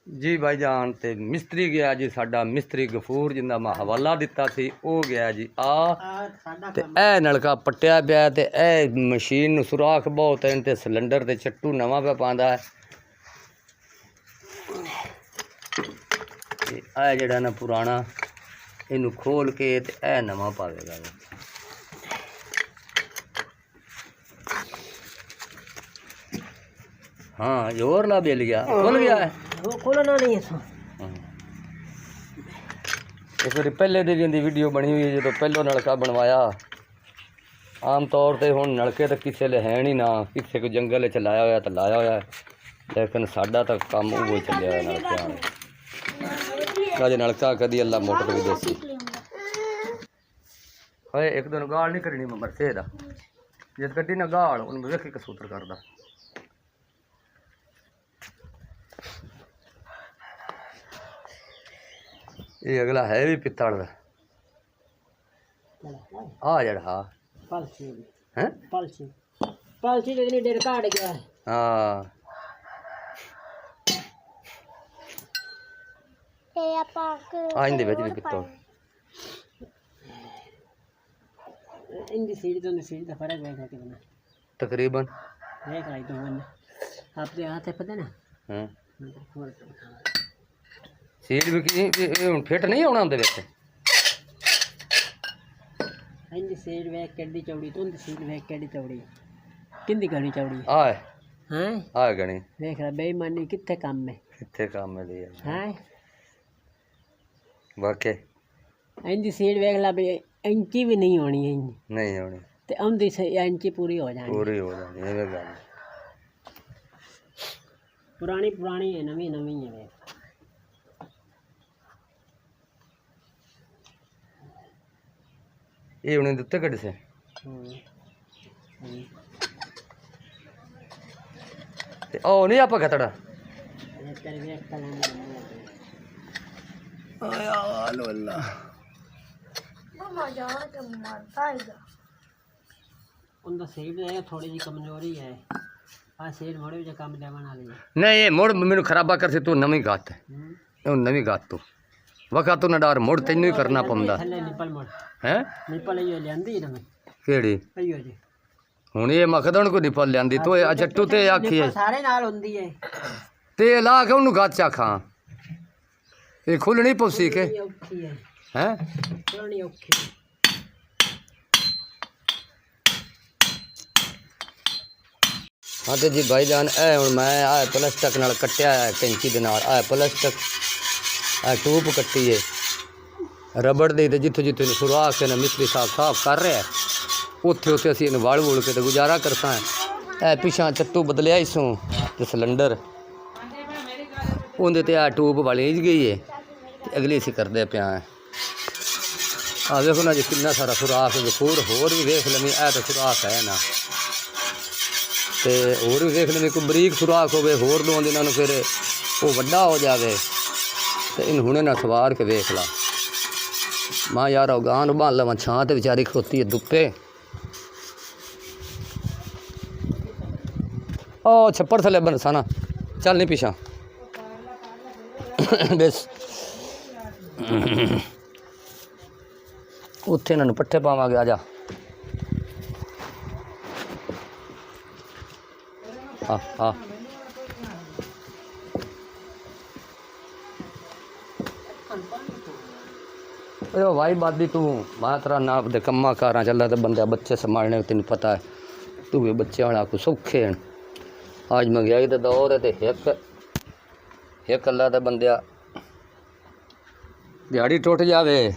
जी भाईजान ते मिस्त्री गया जी साडा मिस्त्री गफूर जिंदा मैं हवाला दिता सी वो गया जी ते ए नलका पट्टिया पिया ते ए मशीन नूं सुराख बहुत है ते सिलेंडर ते चट्टू नवां पे पांदा है ते ए जेड़ा ना पुराना इनू खोल के ते ए नवां पावेगा। हाँ जोर ला बेल गया खुल गया है वो खोलना नहीं है एक बार पहले दिन की वीडियो बनी हुई है जो पहलो नलका बनवाया आम तौर पर हुण नलके तो किसी ले है नहीं ना किसी को जंगल च लाया होया तो लाया होया लेकिन साडा तो काम वो चलिया होया नलकियां अज नलका कदी अल्लाह मोटर भी देसी होए एक दिन गाल नहीं करनी मैं मरसे दा जद कड्डी ना गाल उन वेख के सूत्र करदा ये अगला है भी पित्तल दा आ जड़ा हाँ पलसी हैं पलसी पलसी इतनी देर काट गया है। हाँ इन दे विच भी पित्तल इनकी सीढ़ी तो सीढ़ी का फर्क है कितना तकरीबन देख रही तो मैंने आपके हाथ है पता ना हाँ सीट भी फिट नहीं होना उनके विच इनकी सीट वेख केडी चौड़ी तो उनकी सीट वेख केडी चौड़ी किंदी घनी चौड़ी आए हैं आए गणी देख रहा बेईमानी कितने काम में कितने काम में दी हैं वाकई इनकी सीट वेख ला बे इंची भी नहीं होनी है नहीं होनी ते उनकी इंची पूरी हो जानी पूरी हो जानी ये गल पुरानी पुरानी है नवी नवी है वेख ये उन्हें दिते कट से ओ नहीं आप खतड़ा आया लो अल्लाह उनका सीट है थोड़ी जी कमजोरी है आ सीट मोड़े जो काम देवन वाली है नहीं ये मोड़ मेनू खराबा कर से तू नवी गात है नवी गात तू वक़्त तू ना डार मोड़ तेनू ही करना पौंदा थल्ले निपल मोड़ हैं निपल यो लियांदी ना मैं केड़ी अयो जी हुण ये मखदण को निपल लियांदी तो चट्टू ते आखी है सारे नाल हुंदी है ते ला के उन्नू गात चा खां ये खुलनी पौसी के औखी है हैं पुरानी औखी हाँ तो जी भाईजान ए हुण मैं आ प्लास्टिक नाल कट्टिया है कैंची दे नाल आ प्लास्टिक आ टूब कट्टी है रबड़ दी ते जिथे जिथे सुराख है ना मिस्त्री साहब साफ कर रहे हैं उत्थे उत्थे असीं इन्हूं वड़ वुड़ के ते गुजारा करसा है ए पिछां चट्टू बदलिया इसों ते सिलेंडर उहदे ते आ टूब वाली गई है अगली असीं करदे पिया है आ देखो ना जी कितना सारा सुराख गफूर होर भी वेख लवीं ए तो सुराख है ना ते होर भी वेख लवीं कोई बरीक सुराख होवे होर दो दिनां नूं फिर वो वड्डा हो जावे ते इन हुणे ना सवार के वेख ला मां यार गां बांध लवां छां ते बेचारी खड़ोती है धुप्पे ओ छप्पड़ थले बनसा ना चल नहीं पीछा बस उत्थे इन्हां नूं पट्ठे पावांगे आजा हाँ हाँ भाई बादी तू मैं तेरा ना दे कम्मा कारां चला तो बंदे बच्चे संभालने तेन पता है तू भी बच्चे वाला को सौखे हैं आज महंगाई का दौर है तो एक अल्लाह का बंद दिहाड़ी टुट जाए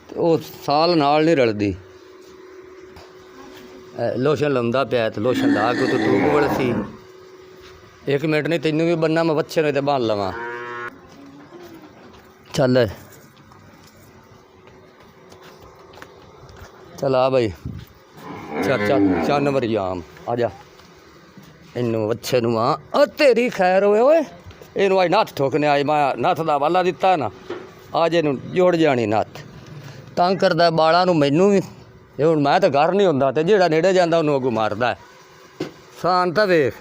तो वो साल नाल नहीं रलदी लोशन लाउंदा पिया तो लोशन ला के तो टूब वड़सी एक मिनट नहीं तेनू भी बनना मैं बच्चे ने तो बांध लवां चल चल आ भाई चल चल चल नंबर जाम आ जा इनू अच्छे नू आ तेरी खैर होए ओए इनू अज नत्थ ठोकने आज मैं नत्थ का वाला दिता ना अज इनू जुड़ जानी नत्थ तंग करदा बालां नू मैनू भी ये हुण मैं तो घर नहीं हुंदा ते जेड़ा नेड़े जांदा उन्नू अगू मारदा शान तां वेख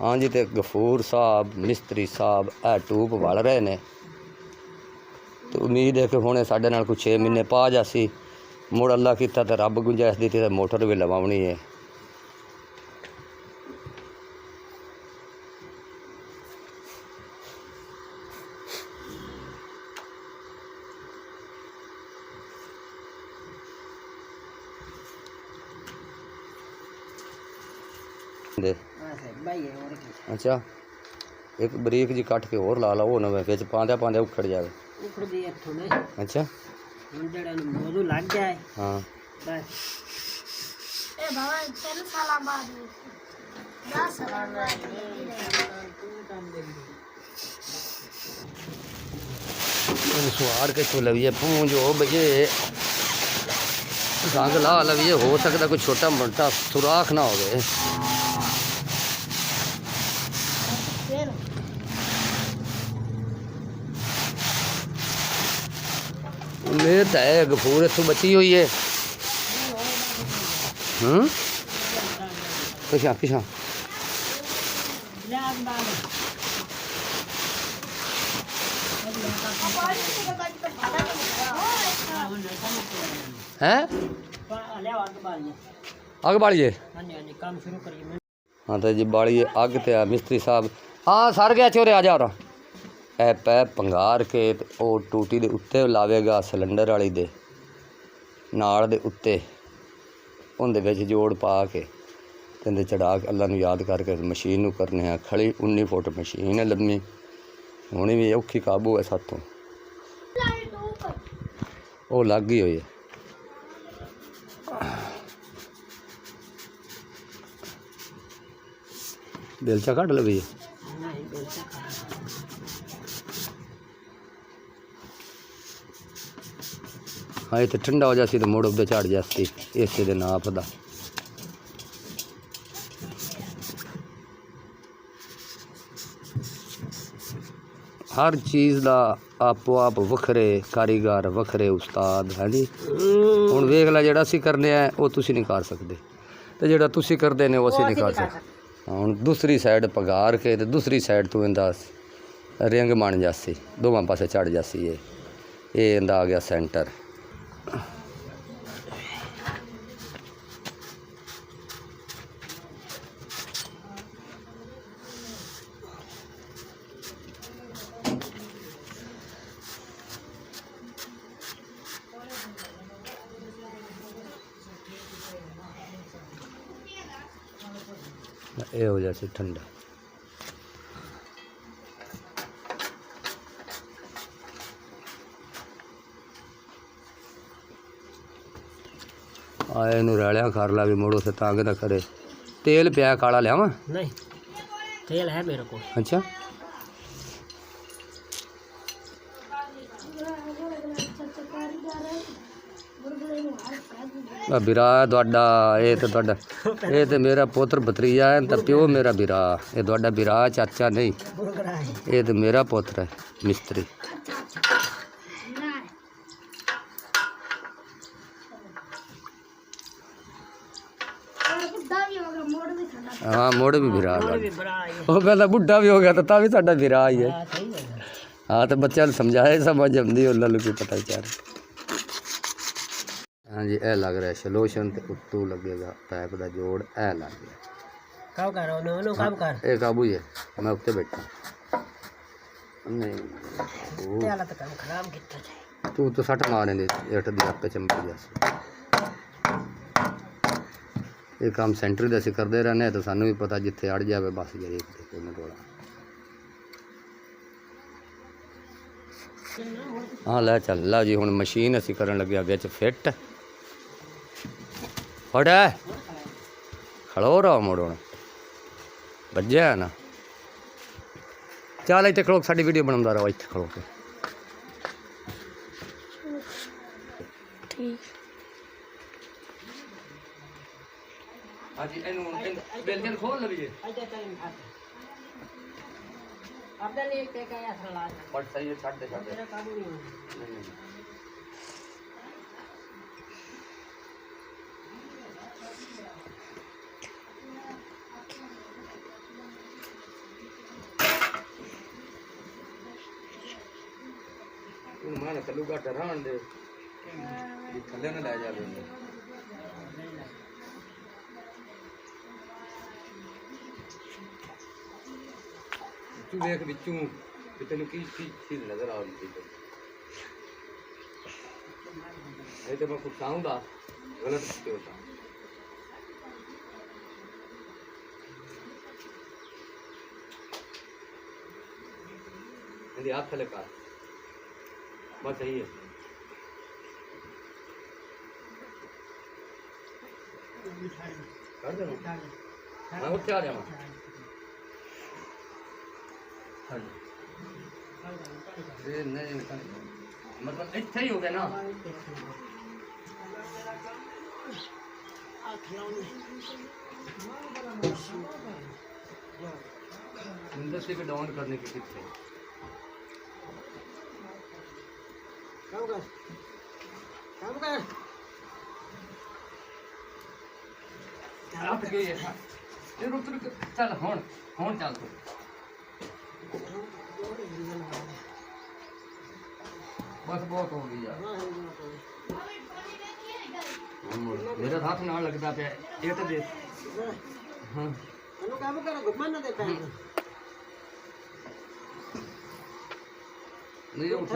हाँ जी, तो गफूर साहब मिस्त्री साहब ए टूब वल रहे ने। तो उम्मीद है कि हुणे साडे नाल कुछ 6 महीने पा जासी। मुड़ अल्लाह कीता ते रब गुंजाइश दी ते मोटर भी लवाउणी है। दे भाई है और की अच्छा, एक बरीक जी कट के और ला ला, वो ना विच पांदे पांदे उखड़ जाए। उखड़ दी इत्थों ने अच्छा हुण जेड़ा मौजू लग जाए हाँ बस। ए बाबा 3 साल बाद 10 साल बाद सुहार के तो लविए पूंज हो भैये रंग ला लविए, हो सकता कोई छोटा मोटा सुराख ना हो। फिर उम्मीद है गफूर इतों बची हुई है। पिछा पिछा है अग बालिए। काम शुरू करिए। हाँ तो जी बालिए अग ते मिस्त्री साहब हाँ सर गया चोरे आ जा रहा ए पैप पंगार के ते ओ टूटी दे उत्ते लावेगा सिलेंडर वाली दे नाल दे उत्ते उंदे विच जोड़ पा के ते चढ़ा के अल्लाह नूं याद करके मशीन नूं करने हैं। खड़ी 19 फुट मशीन है लम्मी, हुणे भी औखी काबू है सातों, वो लग गई हुई है। बेलचा कट ले भैया। हाँ इतने ठंडा हो जासी तो मुड़ उदे झड़ जाती इसे दे नाप दा। हर चीज़ दा आपो आप वखरे कारीगर वखरे उस्ताद है जी। हुण वेख ला जेड़ा असीं करने हैं वो तुसीं नहीं कर सकते, तो जेड़ा तुसीं करदे ने वो असीं नहीं कर सकते। हुण दूसरी साइड पगार के ते दूसरी साइड तो इंदा रिंग बन जासी, दोवां पासे चढ़ जासी। ये इंदा आ गया सेंटर। ये हो जाए ठंडा। आए नू रलिया कर ला भी मोड़ो से तंग ना करे। तेल पिया काला लिया नहीं तेल है मेरे को। अच्छा बिरा तुहाडा ये तो तुहाडा ये तो मेरा पुत्र भतरीजा है, तो प्यो मेरा बिरा, ये तुहाडा बिरा चाचा नहीं, ये तो मेरा पुत्र है मिस्त्री। हाँ मुड़ भी बिरा वो कहता बुढ़ा भी हो गया तो ता भी साडा बिरा ही है। हाँ तो बच्चा समझाए समझ आती उन्होंने की पता बेचारे। हाँ जी ए लग रहा है सलोशन तो उत्तू लगेगा पैप का जोड़ ए लग गया। कब कर रहा कब कर ए काबू है मैं उत्ते बैठा नहीं हालत काम खराब कितना जाए तू तो सट मारने दे इट दी आपे चमकी जैसे। ये काम सेंटर दे करते रहने तो सानू भी पता जिथे अड़ जाए बस जी टोला। हाँ लै चल ला जी हुण मशीन असी करन लगे बिच फिट फट खड़ो रहो मुड़ हुण बज्या है ना। चल इतने खड़ो साडी वीडियो बनांदा रहो इत्थे खड़ो के। ठीक हाँ जी बेलन खोल लवीए अपने लिए क्या सलाह बट सही है छड़ दे मेरा काबू नहीं नहीं ਤੂੰ ਮੈਂ ਕੱਲੂ ਘੱਟ ਰਹਿਣ ਦੇ ਥੱਲੇ ਨਾ ਲੈ ਜਾਵੇ ਤੂੰ ਵੇਖ ਵਿੱਚੋਂ ਕਿ ਤੈਨੂੰ ਕੀ ਚੀਜ਼ ਨਜ਼ਰ ਆ ਰਹੀ ਹੈ ਇਹ ਤਾਂ ਮੈਂ ਕੁਝ ਚਾਹੂੰਗਾ ਗਲਤ ਕਿਉਂ ਹੋਤਾ यदि आप थले का बस सही है कर दे मैं उठ आ जाऊँ नहीं मतलब इतना ही हो गया ना इंडस्ट्री को डाउन करने की कितने काम कर आप गए ये रुक चल होन चल तू बस बहुत हो गई यार मेरा हाथ ना लगता पे ये तो देख हाँ काम कर घुमा ना दे पैर नहीं उठ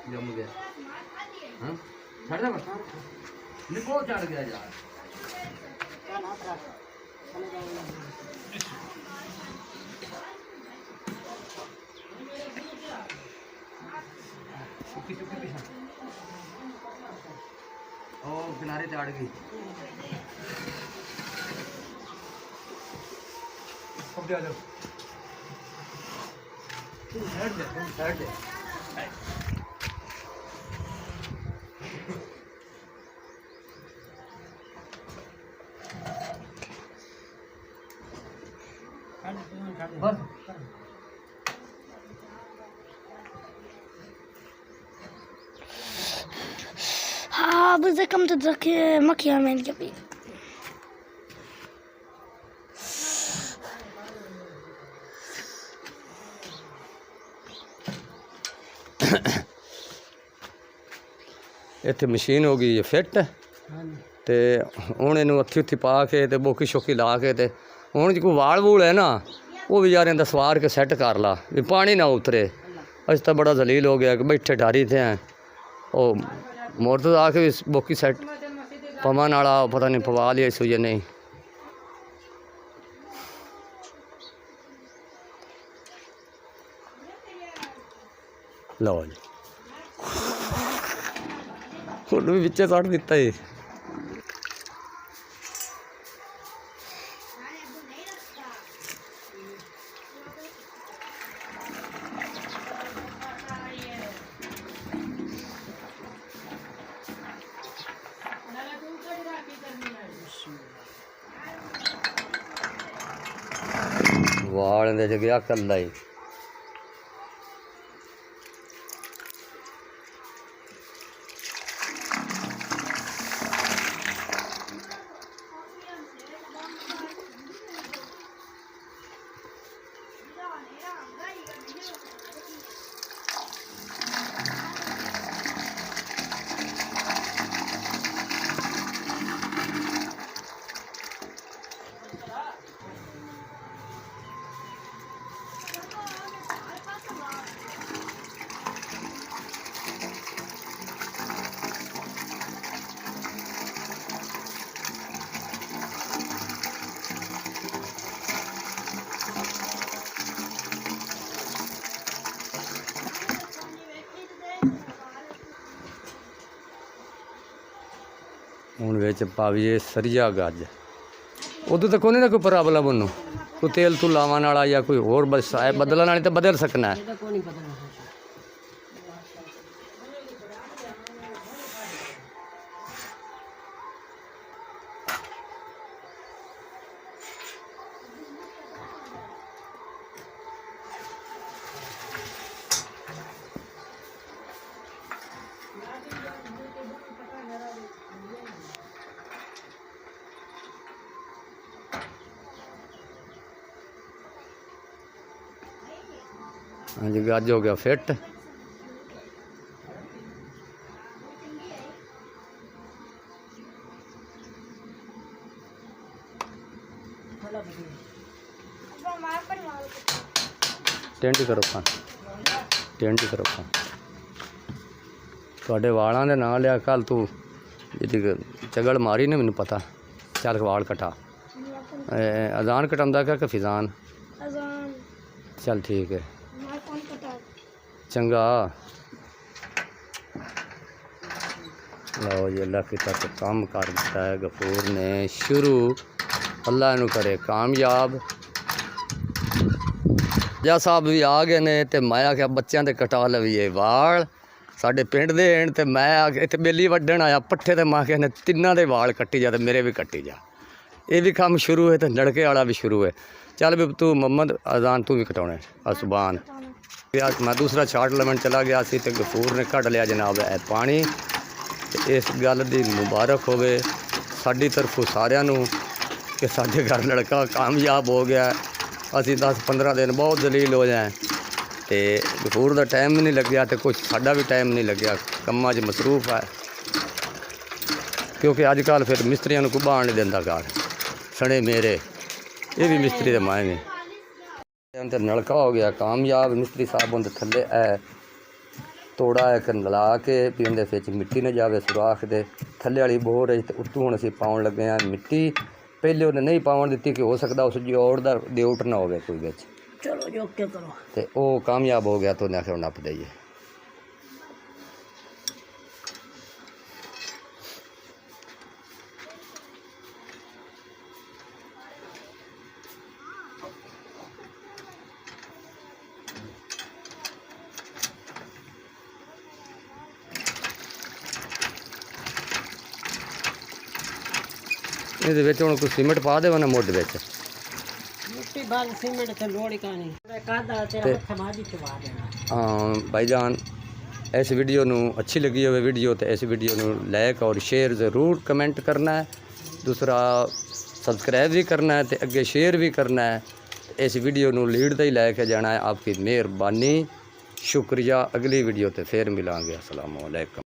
जम गया हाँ छड़ दे बस निको चढ़ गया यार चुकी पीछा ओ किनारे ते अड़ गई अब आ जाओ साइड दे बस हाँ بس كم تتذكر مكيا من قبل ਇੱਥੇ ਮਸ਼ੀਨ ਹੋ ਗਈ ਹੈ ਫਿੱਟ ਤੇ ਹੁਣ ਇਹਨੂੰ ਉੱਥੇ ਪਾ ਕੇ ਤੇ ਬੋਕੀ ਸ਼ੋਕੀ ਲਾ ਕੇ ਤੇ ਹੁਣ ਜੇ ਕੋਈ ਵਾਲ ਵੂਲ ਹੈ ਨਾ ਉਹ ਵੀ ਯਾਰ ਇਹਦਾ ਸਵਾਰ ਕੇ ਸੈੱਟ ਕਰ ਲਾ ਵੀ ਪਾਣੀ ਨਾ ਉਤਰੇ ਅਸੀਂ ਤਾਂ ਬੜਾ ਜ਼ਲੀਲ ਹੋ ਗਿਆ ਕਿ ਬੈਠੇ ਢਾਰੀ ਤੇ ਆ ਉਹ ਮੋਟਰ ਤੋਂ ਆ ਕੇ ਵੀ ਬੋਕੀ ਸੈੱਟ ਪਵਨ ਵਾਲਾ ਪਤਾ ਨਹੀਂ ਪਵਾ ਲਿਆ ਸੋ ਜਾਂ ਨਹੀਂ ਲਓ ਜੀ ਉਹਨੂੰ ਵੀ ਵਿੱਚੇ ਕੱਢ ਦਿੱਤਾ ਜੀ ਵਾਲ ਦੇ ਚ ਗਿਆ ਕੱਲਾ ਹੀ ਹੁਣ ਵਿੱਚ ਪਾਵੀਏ ਸਰੀਆ ਗੱਜ ਉਦੋਂ ਤੱਕ ਉਹਨੇ ਨਾ ਕੋਈ ਪ੍ਰੋਬਲਮ ਉਹਨੂੰ ਕੋਈ ਤੇਲ ਤੂੰ ਲਾਵਾਂ ਵਾਲਾ ਜਾਂ ਕੋਈ ਹੋਰ ਬਸ ਬਦਲਣ ਵਾਲੀ ਤਾਂ ਬਦਲ ਸਕਣਾ ਹੈ हाँ जी गज हो गया फिट ਟੈਂਡੀ ਕਰੋ ਖਾਂ, ਟੈਂਡੀ ਕਰੋ ਖਾਂ। ਤੁਹਾਡੇ ਵਾਲਾਂ ਦੇ ਨਾਂ ਲਿਆ ਕੱਲ ਤੂੰ ਜਿਹਦੀ ਚਗਲ ਮਾਰੀ ਨੇ ਮੈਨੂੰ ਪਤਾ। ਚੱਲ ਵਾਲ ਕਟਾ। ਅਜ਼ਾਨ ਕਟਾਉਂਦਾ ਕਿ ਫਿਜ਼ਾਨ? अजान ਚੱਲ ਠੀਕ ਹੈ, मैं कौन पता ਚੰਗਾ। ਲਓ ਜੀ, ਅੱਲਾ ਕੀ ਤਰਫ ਕੰਮ ਕਰ ਦਿੱਤਾ ਹੈ ਗਫੂਰ ਨੇ ਸ਼ੁਰੂ। ਅੱਲਾ ਇਹਨੂੰ ਕਰੇ ਕਾਮਯਾਬ। ਜਾ ਸਾਹਿਬ ਵੀ ਆ ਗਏ ਨੇ ਤੇ ਮੈਂ ਆਖਿਆ ਬੱਚਿਆਂ ਦੇ ਕਟਾ ਲਵੀਏ ਵਾਲ। ਸਾਡੇ ਪਿੰਡ ਦੇ ਹਨ ਤੇ ਮੈਂ ਆ ਕੇ ਇੱਥੇ ਬੇਲੀ ਵੱਢਣ ਆਇਆ ਪੱਠੇ ਤੇ ਮੈਂ ਕਿਹਾ ਨੇ ਤਿੰਨਾਂ ਦੇ ਵਾਲ ਕੱਟੀ ਜਾ ਤੇ ਮੇਰੇ ਵੀ ਕੱਟੀ ਜਾ। ਇਹ ਵੀ ਕੰਮ ਸ਼ੁਰੂ ਹੈ ਤੇ ਲੜਕੇ ਵਾਲਾ ਵੀ ਸ਼ੁਰੂ ਹੈ। ਚੱਲ ਵੀ ਤੂੰ ਮੁਹੰਮਦ ਅਜ਼ਾਨ ਤੂੰ ਵੀ ਕਟਾਉਣਾ ਅਸਬਾਨ। ਮੈਂ ਦੂਸਰਾ ਛਾਟ ਲਵਣ ਚਲਾ ਗਿਆ ਸੀ ਤੇ ਗਫੂਰ ਨੇ ਕੱਢ ਲਿਆ ਜਨਾਬ ਇਹ ਪਾਣੀ। ਤੇ ਇਸ ਗੱਲ ਦੀ ਮੁਬਾਰਕ ਹੋਵੇ ਸਾਡੀ ਤਰਫੋਂ ਸਾਰਿਆਂ ਨੂੰ ਕਿ ਸਾਡੇ ਘਰ ਲੜਕਾ ਕਾਮਯਾਬ ਹੋ ਗਿਆ। ਅਸੀਂ 10-15 ਦਿਨ ਬਹੁਤ ਜਲੀਲ ਹੋ ਜਾਏ ਤੇ ਗਫੂਰ ਦਾ ਟਾਈਮ ਵੀ ਨਹੀਂ ਲੱਗਿਆ ਤੇ ਕੁਛ ਸਾਡਾ ਵੀ ਟਾਈਮ ਨਹੀਂ ਲੱਗਿਆ, ਕੰਮਾਂ 'ਚ ਮਸਰੂਫ ਹੈ। ਕਿਉਂਕਿ ਅੱਜ ਕੱਲ੍ਹ ਫਿਰ ਮਿਸਤਰੀਆਂ ਨੂੰ ਕੁਬਾਣ ਨਹੀਂ ਦਿੰਦਾ ਘਰ ਸਣੇ ਮੇਰੇ। ਇਹ ਵੀ ਮਿਸਤਰੀ ਦੇ ਮਾਏ ਨੇ। ਅੰਦਰ ਨਲਕਾ ਹੋ ਗਿਆ ਕਾਮਯਾਬ। ਮਿਸਤਰੀ ਸਾਹਿਬ ਉਹਦੇ ਥੱਲੇ ਤੋੜਾ ਇੱਕ ਲਾ ਕੇ ਵੀ ਉਹਦੇ ਵਿੱਚ ਮਿੱਟੀ ਨਾ ਜਾਵੇ ਸੁਰਾਖ ਦੇ ਥੱਲੇ ਵਾਲੀ ਬੋਰ ਤੇ ਉੱਤੋਂ ਹੁਣ ਅਸੀਂ ਪਾਉਣ ਲੱਗੇ ਹਾਂ ਮਿੱਟੀ। ਪਹਿਲੇ ਉਹਨੇ ਨਹੀਂ ਪਾਉਣ ਦਿੱਤੀ ਕਿ ਹੋ ਸਕਦਾ ਉਸ ਜੋੜ ਦਾ ਡਿਊਟ ਨਾ ਹੋਵੇ ਕੋਈ ਵਿੱਚ। ਚਲੋ ਜੀ ਓਕੇ ਕਰੋ। ਤੇ ਉਹ ਕਾਮਯਾਬ ਹੋ ਗਿਆ ਤਾਂ ਉਹਨੇ ਆਖਿਆ ਨੱਪ ਦਈਏ। ਇਹਦੇ ਵਿੱਚ ਹੁਣ ਕੋਈ ਸੀਮੈਂਟ ਪਾ ਦੇਵਾ ਨਾ ਮੁੱਢ ਵਿੱਚ। ਮਿੱਟੀ ਬਾਲ ਸੀਮੈਂਟ ਤੇ ਲੋੜ ਹੀ ਕਾਣੀ ਕਾਦਾ ਤੇਰਾ ਹੱਥ ਮਾਦੀ ਚਵਾ ਦੇਣਾ। ਹਾਂ ਭਾਈਜਾਨ, ਇਸ ਵੀਡੀਓ ਨੂੰ ਅੱਛੀ ਲੱਗੀ ਹੋਵੇ ਵੀਡੀਓ ਤੇ ਇਸ ਵੀਡੀਓ ਨੂੰ ਲਾइक और शेयर ज़रूर कमेंट करना है। दूसरा सब्सक्राइब भी करना है तो अगे शेयर भी करना है। इस वीडियो ਨੂੰ लीड ਤੇ ਹੀ ਲੈ ਕੇ ਜਾਣਾ है। आपकी मेहरबानी, शुक्रिया। अगली वीडियो ते फिर मिलांगे। अस्सलाम वालेकुम।